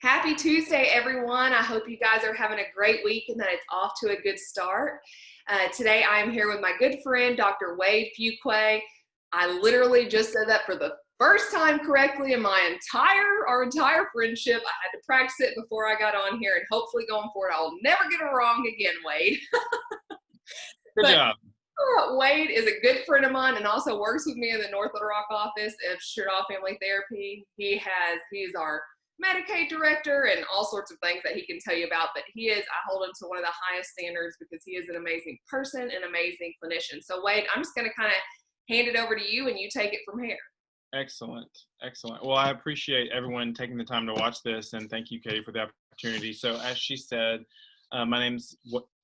Happy Tuesday, everyone. I hope you guys are having a great week and that it's off to a good start. Today, I am here with my good friend, Dr. Wade Fuqua. I literally just said that for the first time correctly in our entire friendship. I had to practice it before I got on here, and hopefully going forward, I'll never get it wrong again, Wade. Good But job. Wade is a good friend of mine and also works with me in the North Little Rock office of Shirt-Off Family Therapy. He's our Medicaid director and all sorts of things that he can tell you about. But I hold him to one of the highest standards because he is an amazing person and amazing clinician. So Wade, I'm just going to kind of hand it over to you and you take it from here. Excellent. Excellent. Well, I appreciate everyone taking the time to watch this, and thank you, Katie, for the opportunity. So as she said, my name's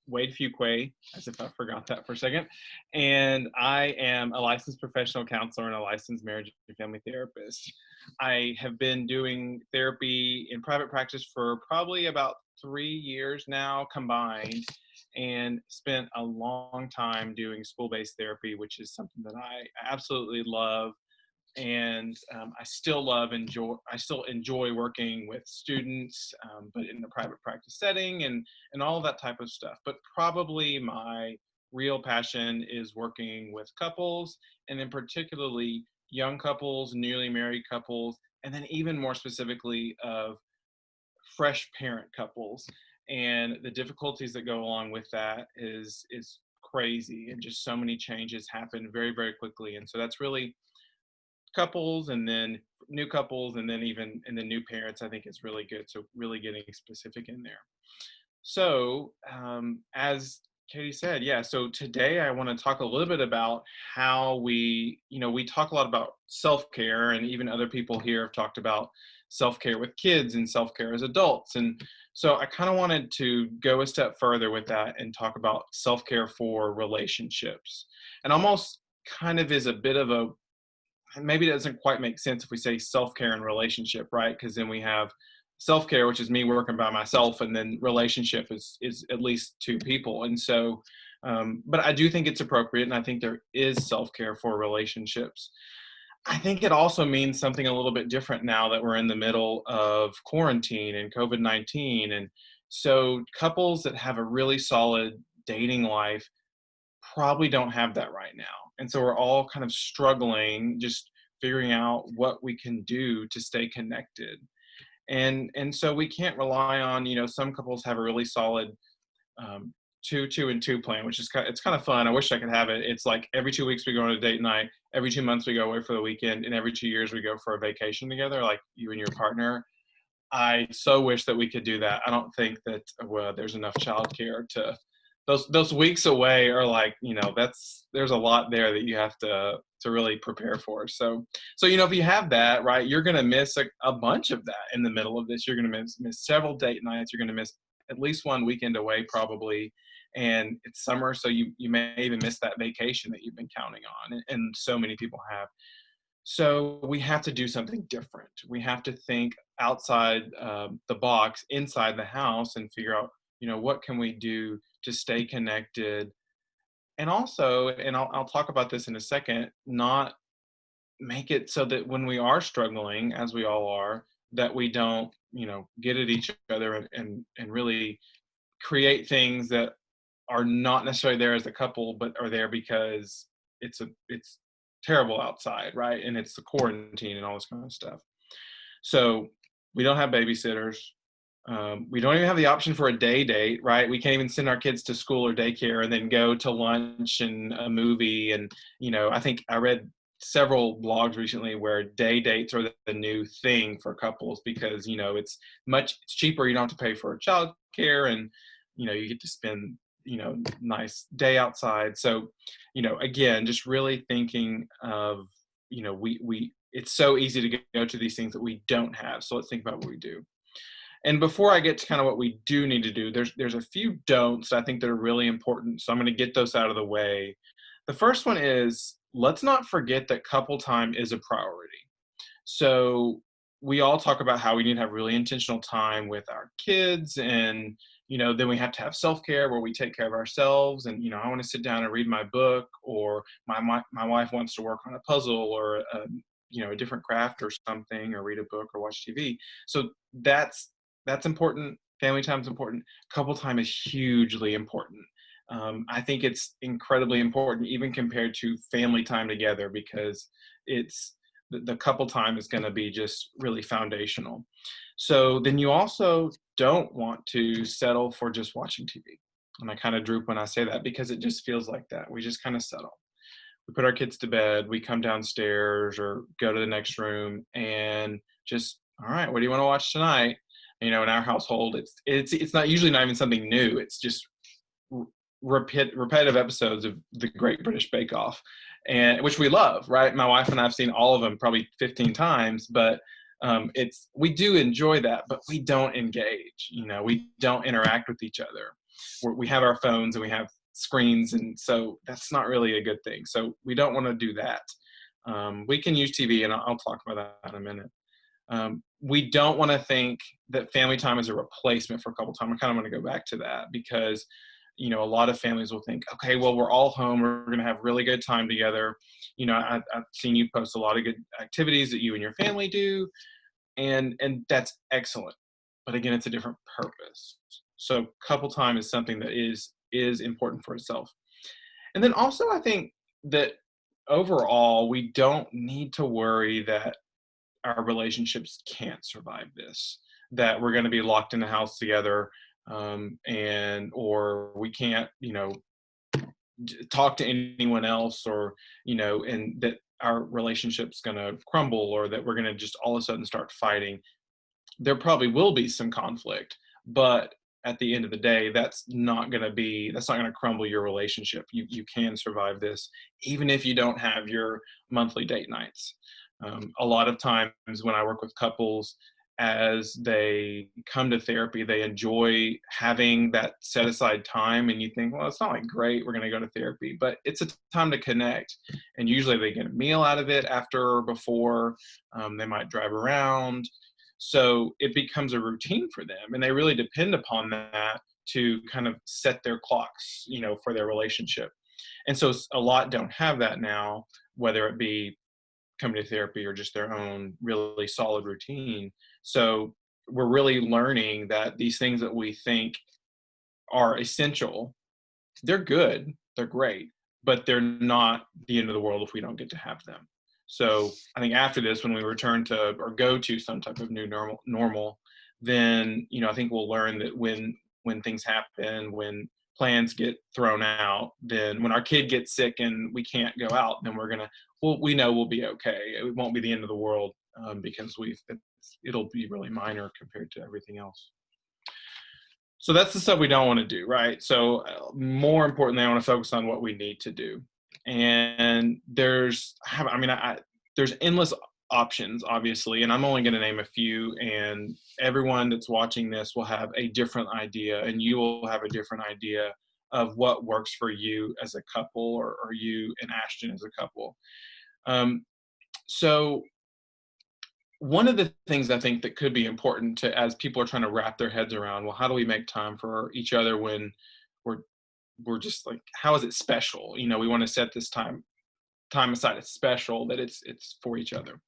Wade Fuqua, as if I forgot that for a second, and I am a licensed professional counselor and a licensed marriage and family therapist. I have been doing therapy in private practice for probably about 3 years now combined, and spent a long time doing school-based therapy, which is something that I absolutely love. And I still enjoy working with students, but in the private practice setting and all of that type of stuff. But probably my real passion is working with couples, and then particularly young couples, newly married couples, and then even more specifically of fresh parent couples. And the difficulties that go along with that is crazy, and just so many changes happen very, very quickly. And so that's really couples, and then new couples, and then new parents. I think is really good. So really getting specific in there. So as Katie said, yeah. So today I want to talk a little bit about how we talk a lot about self-care, and even other people here have talked about self-care with kids and self-care as adults. And so I kind of wanted to go a step further with that and talk about self-care for relationships, and almost kind of is a bit of a, maybe it doesn't quite make sense if we say self-care and relationship, right? Because then we have self-care, which is me working by myself, and then relationship is at least two people. And so, but I do think it's appropriate, and I think there is self-care for relationships. I think it also means something a little bit different now that we're in the middle of quarantine and COVID-19. And so couples that have a really solid dating life probably don't have that right now. And so we're all kind of struggling, just figuring out what we can do to stay connected. And so we can't rely on, some couples have a really solid um, two and two plan, which is it's kind of fun. I wish I could have it. It's like every 2 weeks we go on a date night, every 2 months we go away for the weekend, and every 2 years we go for a vacation together, like you and your partner. I so wish that we could do that. I don't think that there's enough childcare to those weeks away are like, there's a lot there that you have to really prepare for. So if you have that, right, you're going to miss a bunch of that in the middle of this. You're going to miss several date nights. You're going to miss at least one weekend away probably. And it's summer, so you may even miss that vacation that you've been counting on, and so many people have. So we have to do something different. We have to think outside the box, inside the house, and figure out, what can we do to stay connected. And also, and I'll talk about this in a second, not make it so that when we are struggling, as we all are, that we don't, get at each other and really create things that are not necessarily there as a couple, but are there because it's terrible outside, right? And it's the quarantine and all this kind of stuff. So we don't have babysitters. We don't even have the option for a day date, right? We can't even send our kids to school or daycare and then go to lunch and a movie. And, I think I read several blogs recently where day dates are the new thing for couples because, it's cheaper. You don't have to pay for child care, and, you get to spend, nice day outside. So, again, just really thinking of, it's so easy to go to these things that we don't have. So let's think about what we do. And before I get to kind of what we do need to do, there's a few don'ts I think that are really important. So I'm going to get those out of the way. The first one is, let's not forget that couple time is a priority. So we all talk about how we need to have really intentional time with our kids, and then we have to have self-care where we take care of ourselves. And I want to sit down and read my book, or my wife wants to work on a puzzle, or a different craft or something, or read a book or watch TV. So that's that's important. Family time is important. Couple time is hugely important. I think it's incredibly important, even compared to family time together, because it's the couple time is going to be just really foundational. So then you also don't want to settle for just watching TV. And I kind of droop when I say that because it just feels like that. We just kind of settle. We put our kids to bed, we come downstairs or go to the next room and just, all right, what do you want to watch tonight? In our household, it's not usually not even something new. It's just repetitive episodes of the Great British Bake Off, and which we love, right? My wife and I have seen all of them probably 15 times, but we do enjoy that, but we don't engage. We don't interact with each other. We have our phones and we have screens, and so that's not really a good thing. So we don't want to do that. We can use TV, and I'll talk about that in a minute. We don't want to think that family time is a replacement for couple time. I kind of want to go back to that because, a lot of families will think, okay, well, we're all home. We're going to have really good time together. I've seen you post a lot of good activities that you and your family do, and that's excellent. But again, it's a different purpose. So couple time is something that is important for itself. And then also, I think that overall, we don't need to worry that our relationships can't survive this, that we're going to be locked in the house together, or we can't, talk to anyone else, or, and that our relationship's going to crumble, or that we're going to just all of a sudden start fighting. There probably will be some conflict, but at the end of the day, that's not going to crumble your relationship. You can survive this, even if you don't have your monthly date nights. A lot of times when I work with couples, as they come to therapy, they enjoy having that set aside time, and you think, well, it's not like great, we're going to go to therapy, but it's a time to connect. And usually they get a meal out of it after or before. They might drive around. So it becomes a routine for them, and they really depend upon that to kind of set their clocks, for their relationship. And so a lot don't have that now, whether it be coming to therapy or just their own really solid routine. So we're really learning that these things that we think are essential, they're good, they're great, but they're not the end of the world if we don't get to have them. So I think after this, when we return to or go to some type of new normal, then I think we'll learn that when things happen, when plans get thrown out, then when our kid gets sick and we can't go out, then we know we'll be okay. It won't be the end of the world, because it'll be really minor compared to everything else. So that's the stuff we don't want to do, right? So more importantly, I want to focus on what we need to do. And there's endless options, obviously, and I'm only going to name a few, and everyone that's watching this will have a different idea, and you will have a different idea of what works for you as a couple, or you and Ashton as a couple. So one of the things I think that could be important as people are trying to wrap their heads around, well, how do we make time for each other when we're just like, how is it special? We want to set this time aside. It's special, that it's for each other.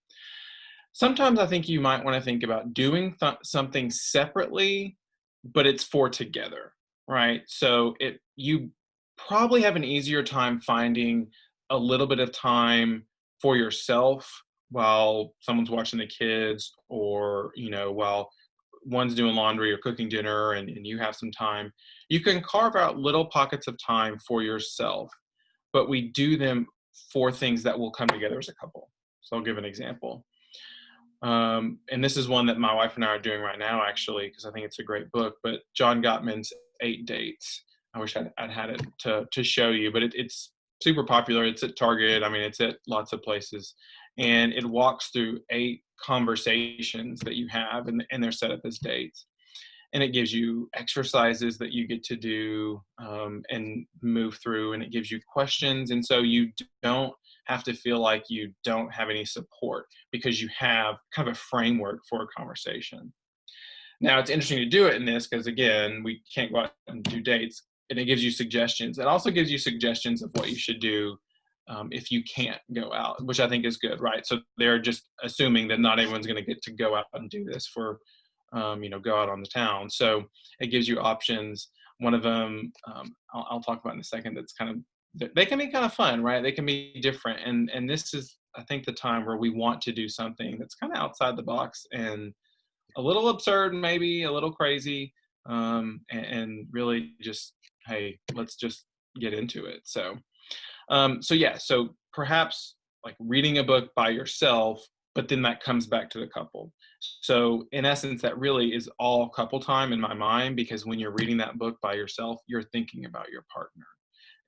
Sometimes I think you might want to think about doing something separately, but it's for together, right? So you probably have an easier time finding a little bit of time for yourself while someone's watching the kids, or while one's doing laundry or cooking dinner, and you have some time. You can carve out little pockets of time for yourself, but we do them for things that will come together as a couple. So I'll give an example. And this is one that my wife and I are doing right now, actually, because I think it's a great book, but John Gottman's 8 Dates. I wish I'd had it to show you, but it's super popular. It's at Target. I mean, it's at lots of places. And it walks through 8 conversations that you have, and they're set up as dates. And it gives you exercises that you get to do, and move through, and it gives you questions. And so you don't have to feel like you don't have any support, because you have kind of a framework for a conversation. Now, it's interesting to do it in this because, again, we can't go out and do dates, and it gives you suggestions. It also gives you suggestions of what you should do if you can't go out, which I think is good, right? So they're just assuming that not everyone's going to get to go out and do this for go out on the town. So it gives you options. One of them, I'll talk about in a second, that's kind of, they can be kind of fun, right? They can be different. And this is, I think, the time where we want to do something that's kind of outside the box and a little absurd, maybe a little crazy, and really just, hey, let's just get into it. So perhaps like reading a book by yourself, but then that comes back to the couple. So in essence, that really is all couple time in my mind, because when you're reading that book by yourself, you're thinking about your partner.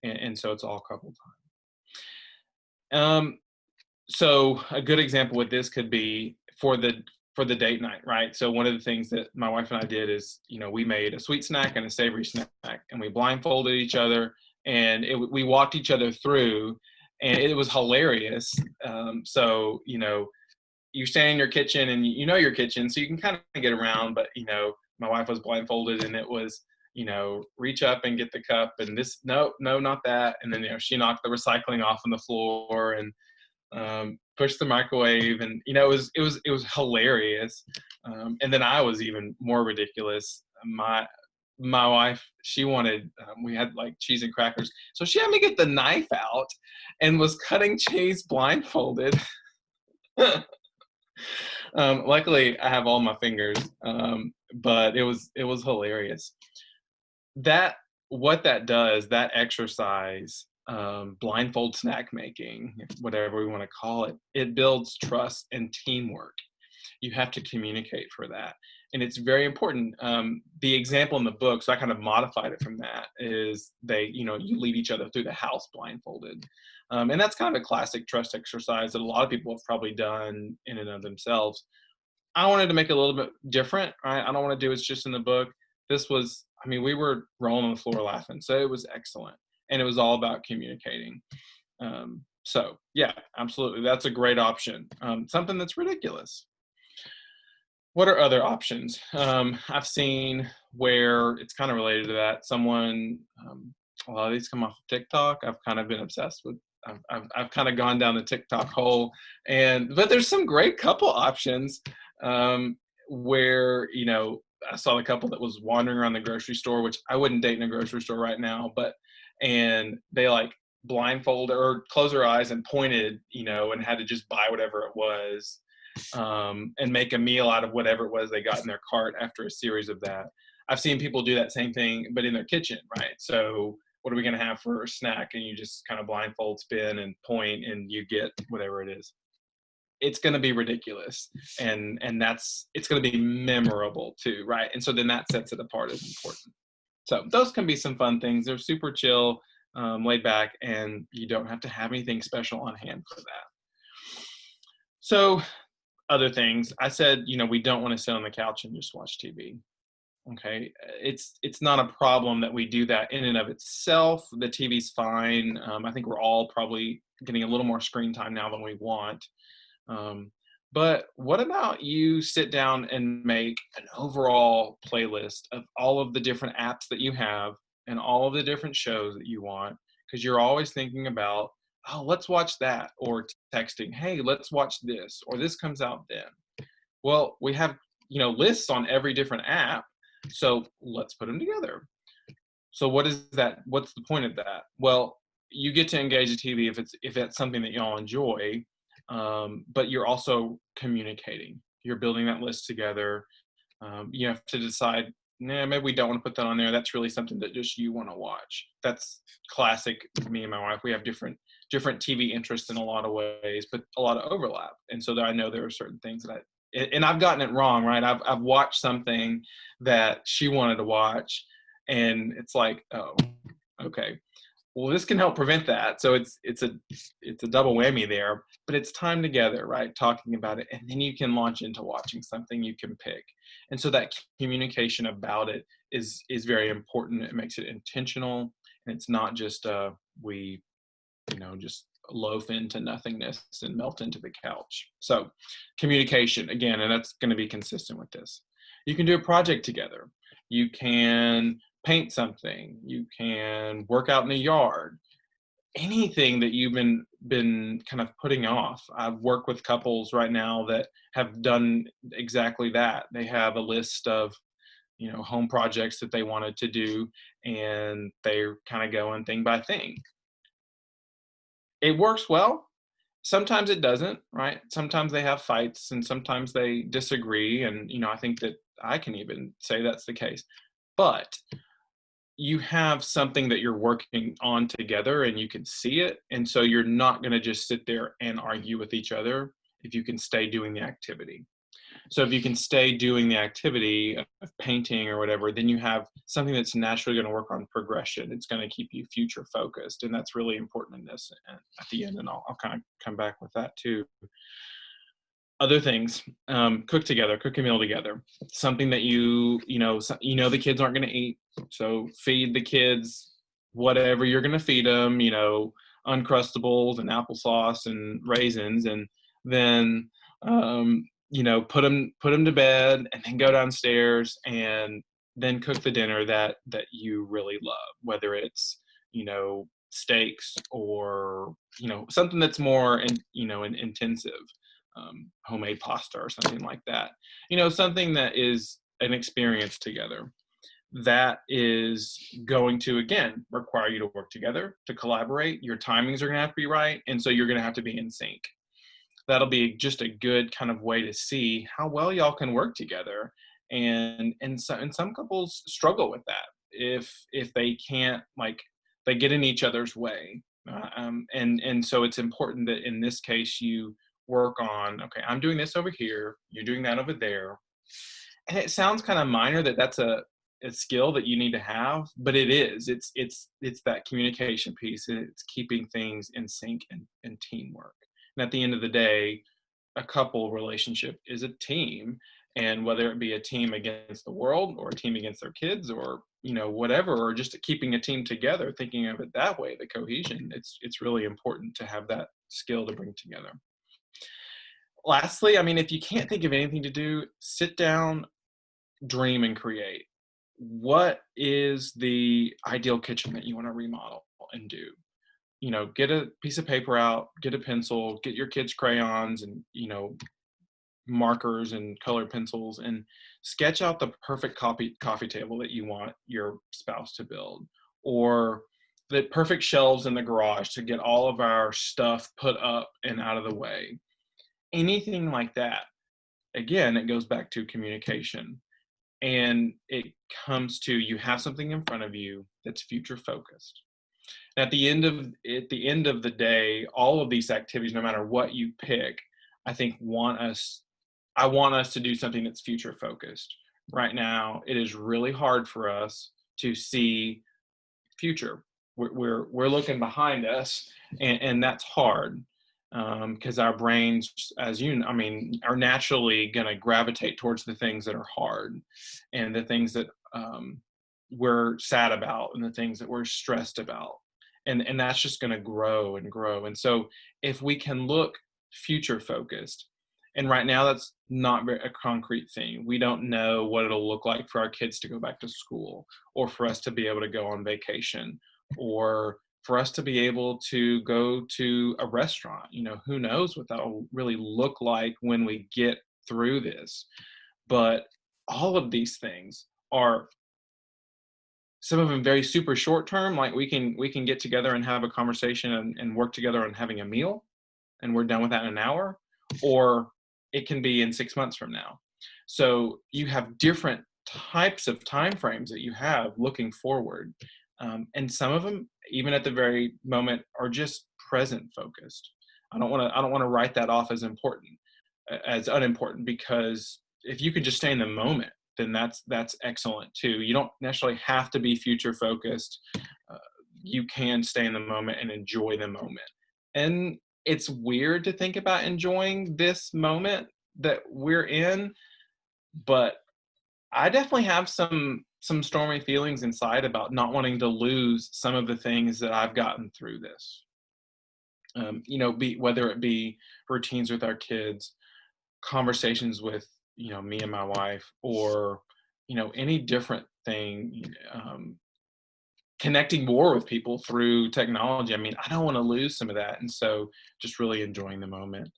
And so it's all couple time. So a good example with this could be for the date night, right? So one of the things that my wife and I did is, we made a sweet snack and a savory snack, and we blindfolded each other, and we walked each other through, and it was hilarious. So you stand in your kitchen, and your kitchen, so you can kind of get around, but my wife was blindfolded, and it was reach up and get the cup, and this, no, not that, and then she knocked the recycling off on the floor, and push the microwave, and it was hilarious. And then I was even more ridiculous. My wife, she wanted, we had like cheese and crackers, so she had me get the knife out and was cutting cheese blindfolded. Luckily I have all my fingers, but it was hilarious. That What that does, that exercise, blindfold snack making, whatever we want to call it, it builds trust and teamwork. You have to communicate for that, and it's very important. The example in the book, so I kind of modified it from that, is you lead each other through the house blindfolded, and that's kind of a classic trust exercise that a lot of people have probably done in and of themselves. I wanted to make it a little bit different, right? I don't want to do it's just in the book. This was, I mean, we were rolling on the floor laughing, so it was excellent, and it was all about communicating. So yeah, absolutely, that's a great option. Something that's ridiculous. What are other options? I've seen where it's kind of related to that. Someone, a lot of these come off of TikTok. I've kind of been obsessed with. I've kind of gone down the TikTok hole, but there's some great couple options, where I saw a couple that was wandering around the grocery store, which I wouldn't date in a grocery store right now, and they like blindfolded or close their eyes and pointed, and had to just buy whatever it was, and make a meal out of whatever it was they got in their cart after a series of that. I've seen people do that same thing, but in their kitchen, right? So what are we going to have for a snack? And you just kind of blindfold, spin, and point, and you get whatever it is. It's going to be ridiculous, and it's going to be memorable too, right? And so then that sets it apart as important. So those can be some fun things. They're super chill, laid back, and you don't have to have anything special on hand for that. So other things, I said, we don't want to sit on the couch and just watch TV. Okay, it's not a problem that we do that in and of itself. The TV's fine. I think we're all probably getting a little more screen time now than we want. But what about you sit down and make an overall playlist of all of the different apps that you have and all of the different shows that you want? Because you're always thinking about, oh, let's watch that, or texting, hey, let's watch this, or this comes out then. Well, we have, lists on every different app, so let's put them together. So what is that? What's the point of that? Well, you get to engage the TV if that's something that y'all enjoy, but you're also communicating. You're building that list together. You have to decide, nah, maybe we don't want to put that on there. That's really something that just you want to watch. That's classic. Me and my wife, we have different TV interests in a lot of ways, but a lot of overlap. And so I know there are certain things that and I've gotten it wrong, right? I've watched something that she wanted to watch, and it's like, oh, okay. Well, this can help prevent that. So it's a double whammy there, but it's time together, right? Talking about it, and then you can launch into watching something you can pick. And so that communication about it is very important. It makes it intentional, and it's not just we, just loaf into nothingness and melt into the couch. So communication again, and that's going to be consistent with this. You can do a project together. You can paint something. You can work out in the yard. anything that you've been kind of putting off. I've worked with couples right now that have done exactly that. They have a list of, home projects that they wanted to do, and they're kind of going thing by thing. It works well. Sometimes it doesn't, right? Sometimes they have fights and sometimes they disagree. And, I think that I can even say that's the case. But you have something that you're working on together and you can see it. And so you're not going to just sit there and argue with each other if you can stay doing the activity. So if you can stay doing the activity of painting or whatever, then you have something that's naturally going to work on progression. It's going to keep you future focused. And that's really important in this at the end. And I'll kind of come back with that too. Other things, cook together, cook a meal together. Something that the kids aren't going to eat. So feed the kids whatever you're going to feed them, Uncrustables and applesauce and raisins. And then, put them to bed and then go downstairs and then cook the dinner that you really love, whether it's, steaks or, something that's more, intensive, homemade pasta or something like that. Something that is an experience together. That is going to, again, require you to work together, to collaborate. Your timings are going to have to be right. And so you're going to have to be in sync. That'll be just a good kind of way to see how well y'all can work together. And some couples struggle with that if they can't, like, they get in each other's way. And so it's important that in this case you work on, okay, I'm doing this over here, you're doing that over there. And it sounds kind of minor that's a skill that you need to have, but it is. It's that communication piece, and it's keeping things in sync and teamwork. And at the end of the day, a couple relationship is a team, and whether it be a team against the world or a team against their kids or whatever, or just keeping a team together, thinking of it that way, the cohesion, it's really important to have that skill to bring together. Lastly, I mean, if you can't think of anything to do, sit down, dream, and create. What is the ideal kitchen that you want to remodel and do? Get a piece of paper out, get a pencil, get your kids' crayons and, markers and colored pencils, and sketch out the perfect coffee table that you want your spouse to build, or the perfect shelves in the garage to get all of our stuff put up and out of the way. Anything like that. Again, it goes back to communication. And it comes to, you have something in front of you that's future focused. At the end of the day, all of these activities, no matter what you pick, I think I want us to do something that's future focused. Right now, it is really hard for us to see future. We're looking behind us, and that's hard, because our brains, are naturally going to gravitate towards the things that are hard, and the things that, we're sad about, and the things that we're stressed about, and that's just going to grow and grow. And so, if we can look future focused, and right now that's not a concrete thing. We don't know what it'll look like for our kids to go back to school, or for us to be able to go on vacation, or for us to be able to go to a restaurant. Who knows what that'll really look like when we get through this. But all of these things are, some of them very super short term, like we can get together and have a conversation and work together on having a meal, and we're done with that in an hour, or it can be in 6 months from now. So you have different types of time frames that you have looking forward, and some of them, even at the very moment, are just present focused. I don't want to write that off as important, as unimportant, because if you can just stay in the moment, then that's excellent too. You don't necessarily have to be future focused. Uh, you can stay in the moment and enjoy the moment. And it's weird to think about enjoying this moment that we're in, but I definitely have some stormy feelings inside about not wanting to lose some of the things that I've gotten through this. Whether it be routines with our kids, conversations with, me and my wife, or any different thing, connecting more with people through technology. I mean, I don't want to lose some of that. And so just really enjoying the moment.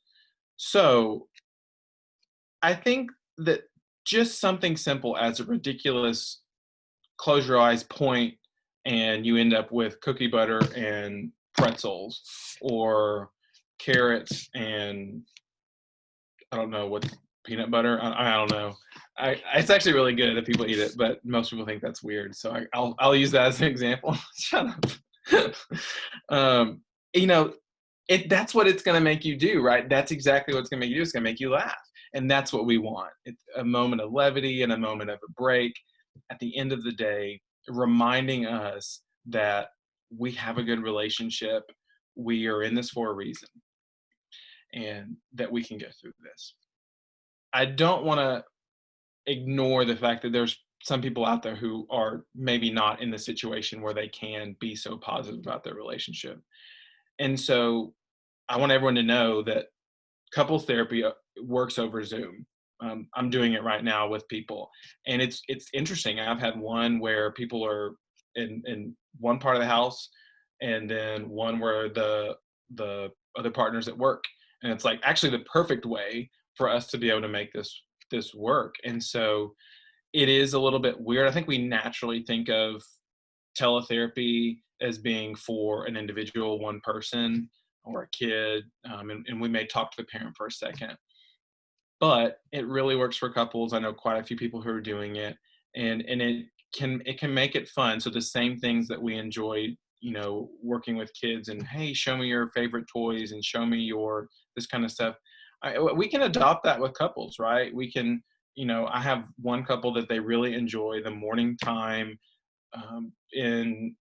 So I think that just something simple as a ridiculous close your eyes, point, and you end up with cookie butter and pretzels, or carrots and I don't know what, peanut butter. I don't know. It's actually really good if people eat it, but most people think that's weird. So I'll use that as an example. Shut up. um, you know, that's what it's going to make you do, right? That's exactly what it's going to make you do. It's going to make you laugh, and that's what we want. It's a moment of levity and a moment of a break. At the end of the day, reminding us that we have a good relationship. We are in this for a reason, and that we can get through this. I don't want to ignore the fact that there's some people out there who are maybe not in the situation where they can be so positive about their relationship. And so I want everyone to know that couples therapy works over Zoom. I'm doing it right now with people, and it's interesting. I've had one where people are in one part of the house, and then one where the other partners at work, and it's like actually the perfect way for us to be able to make this work. And so it is a little bit weird. I think we naturally think of teletherapy as being for an individual, one person or a kid, and we may talk to the parent for a second. But it really works for couples. I know quite a few people who are doing it, and it can make it fun. So the same things that we enjoy, working with kids, and hey, show me your favorite toys and show me your this kind of stuff. We can adopt that with couples, right? We can, I have one couple that they really enjoy the morning time, in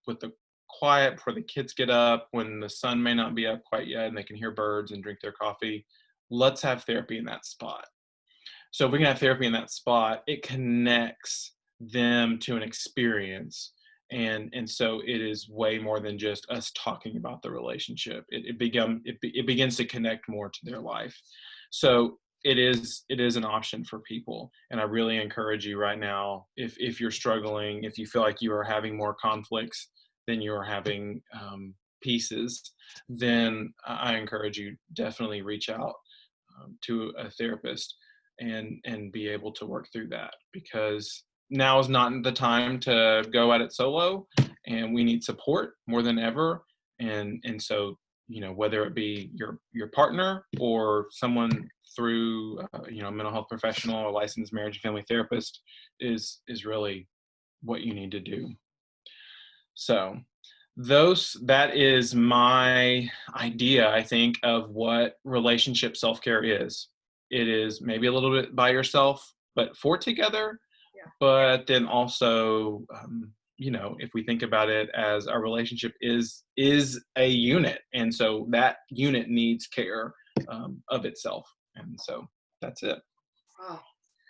with the quiet before the kids get up, when the sun may not be up quite yet and they can hear birds and drink their coffee. Let's have therapy in that spot. So if we can have therapy in that spot, it connects them to an experience. And so it is way more than just us talking about the relationship. It begins to connect more to their life. So it is an option for people. And I really encourage you right now, if you're struggling, if you feel like you are having more conflicts than you are having pieces, then I encourage you definitely reach out to a therapist and be able to work through that, because now is not the time to go at it solo, and we need support more than ever. And so, whether it be your partner or someone through mental health professional or licensed marriage and family therapist is really what you need to do. So that is my idea, I think, of what relationship self-care is. It is maybe a little bit by yourself, but for together. Yeah. But then also, if we think about it as our relationship is a unit, and so that unit needs care of itself. And so that's it. Oh,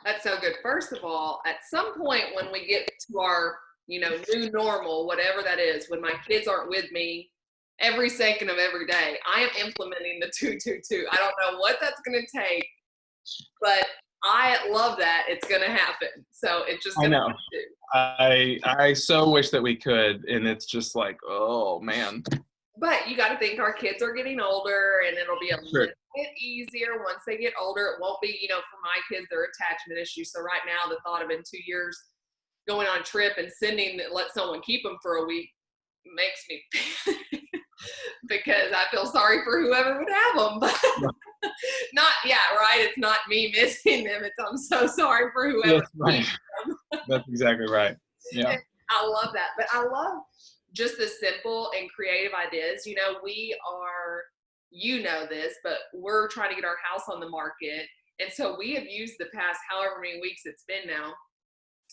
that's so good. First of all, at some point when we get to our, new normal, whatever that is, when my kids aren't with me every second of every day, I am implementing the 222. I don't know what that's going to take, but I love that it's going to happen. So it's just I going to know. I so wish that we could, and it's just like, oh man. But you got to think our kids are getting older, and it'll be a Sure. little bit easier once they get older. It won't be, for my kids, their attachment issues. So right now, the thought of in 2 years going on a trip and let someone keep them for a week makes me because I feel sorry for whoever would have them. But right. It's not me missing them. It's I'm so sorry for whoever. Yes, right. That's exactly right. Yeah. I love that. But I love just the simple and creative ideas. We are, this, but we're trying to get our house on the market. And so we have used the past however many weeks it's been now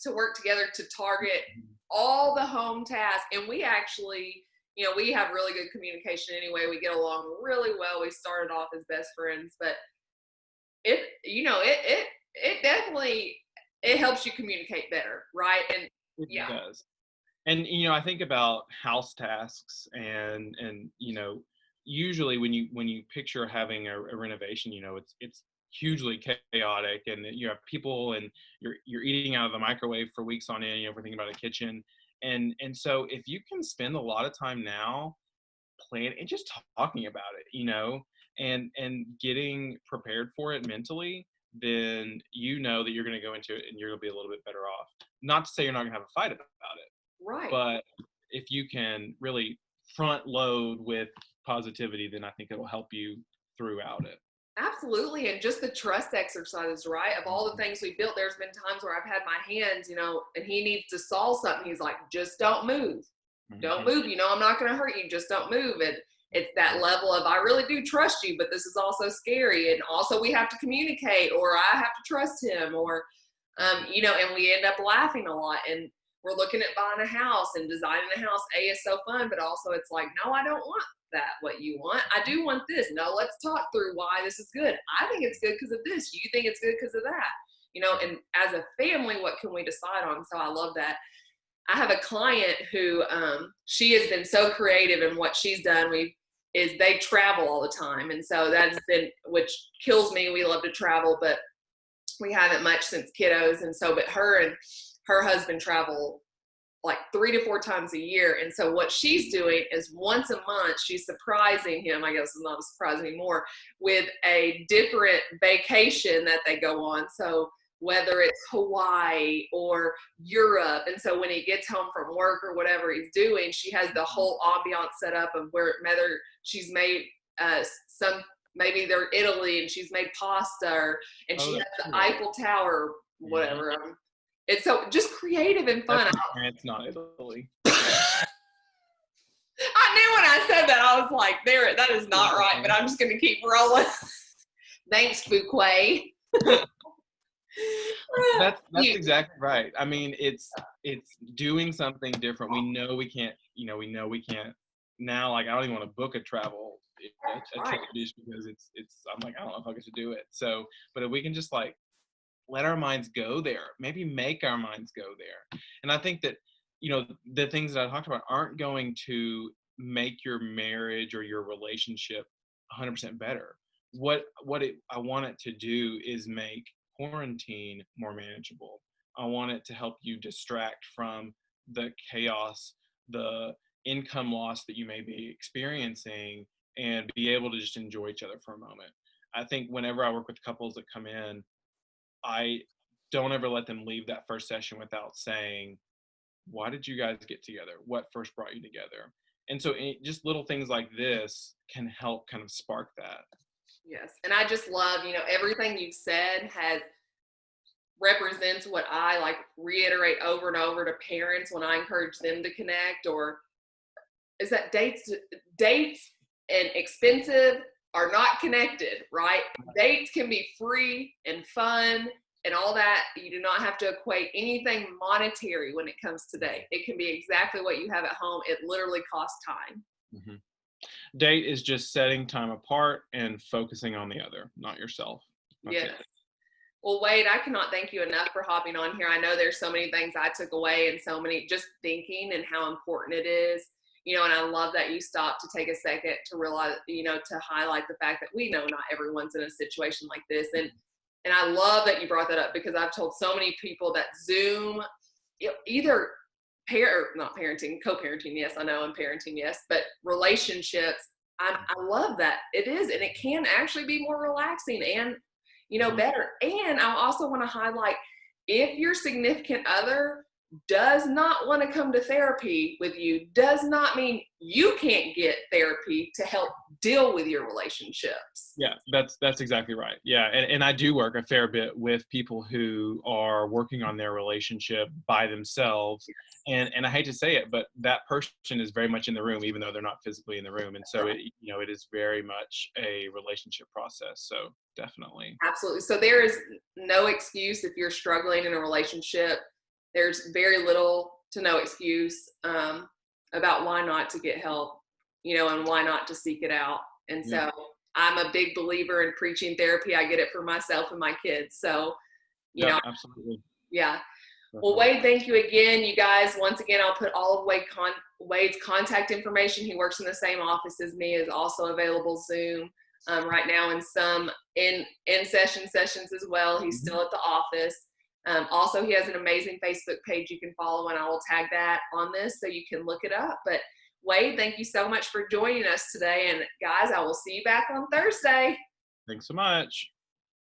to work together to target all the home tasks. And we actually, we have really good communication anyway. We get along really well. We started off as best friends, but it definitely, it helps you communicate better. Right. And it does. And I think about house tasks, and usually when you picture having a renovation, it's hugely chaotic, and you have people, and you're eating out of the microwave for weeks on end. If we're thinking about a kitchen, And so if you can spend a lot of time now planning and just talking about it, and getting prepared for it mentally, then you know that you're going to go into it and you're going to be a little bit better off. Not to say you're not going to have a fight about it, Right. but if you can really front load with positivity, then I think it'll help you throughout it. Absolutely. And just the trust exercises, right? Of all the things we built, there's been times where I've had my hands, and he needs to solve something. He's like, just don't move. Don't move. I'm not going to hurt you. Just don't move. And it's that level of, I really do trust you, but this is also scary. And also we have to communicate, or I have to trust him, or, and we end up laughing a lot. And we're looking at buying a house and designing a house. Is so fun, but also it's like, no, I don't want that, what you want. I do want this. No, let's talk through why this is good. I think it's good because of this. You think it's good because of that. And as a family, what can we decide on? So I love that. I have a client who she has been so creative in what she's done. They travel all the time. And so that's been, which kills me. We love to travel, but we haven't much since kiddos. And so, but her and her husband travel like 3 to 4 times a year. And so what she's doing is once a month, she's surprising him, I guess it's not a surprise anymore, with a different vacation that they go on. So whether it's Hawaii or Europe. And so when he gets home from work or whatever he's doing, she has the whole ambiance set up of whether she's made maybe they're Italy and she's made pasta, and she has the Eiffel Tower, whatever. It's so just creative and fun. It's not Italy. I knew when I said that, I was like, that is not right, but I'm just going to keep rolling. Thanks, Fuqua. That's exactly right. I mean, it's doing something different. We know we can't now. Like, I don't even want to book a travel trip just because I'm like, I don't know if I get to do it. So, but if we can just like let our minds go there, maybe make our minds go there. And I think that, the things that I talked about aren't going to make your marriage or your relationship 100% better. I want it to do is make quarantine more manageable. I want it to help you distract from the chaos, the income loss that you may be experiencing, and be able to just enjoy each other for a moment. I think whenever I work with couples that come in, I don't ever let them leave that first session without saying, why did you guys get together? What first brought you together? And so just little things like this can help kind of spark that. Yes. And I just love, everything you've said represents what I like reiterate over and over to parents when I encourage them to connect, or is that dates and expensive are not connected, right? Dates can be free and fun and all that. You do not have to equate anything monetary when it comes to date. It can be exactly what you have at home. It literally costs time. Mm-hmm. Date is just setting time apart and focusing on the other, not yourself. Yes. Well, Wade, I cannot thank you enough for hopping on here. I know there's so many things I took away, and so many just thinking and how important it is. And I love that you stopped to take a second to realize, to highlight the fact that we know not everyone's in a situation like this. And I love that you brought that up, because I've told so many people that Zoom, either not parenting, co-parenting, yes, I know, and parenting, yes, but relationships, I love that. It is, and it can actually be more relaxing and, better. And I also want to highlight, if your significant other does not want to come to therapy with you, does not mean you can't get therapy to help deal with your relationships. Yeah, that's exactly right. Yeah, and I do work a fair bit with people who are working on their relationship by themselves. And I hate to say it, but that person is very much in the room, even though they're not physically in the room. And so it is very much a relationship process. So definitely. Absolutely. So there is no excuse if you're struggling in a relationship. There's very little to no excuse about why not to get help, and why not to seek it out. And so I'm a big believer in preaching therapy. I get it for myself and my kids. So, absolutely. Yeah. Well, Wade, thank you again. You guys, once again, I'll put all of Wade's contact information. He works in the same office as me, is also available Zoom right now, and some in sessions as well. He's still at the office. Also, he has an amazing Facebook page you can follow, and I will tag that on this so you can look it up. But Wade, thank you so much for joining us today. And guys, I will see you back on Thursday. Thanks so much.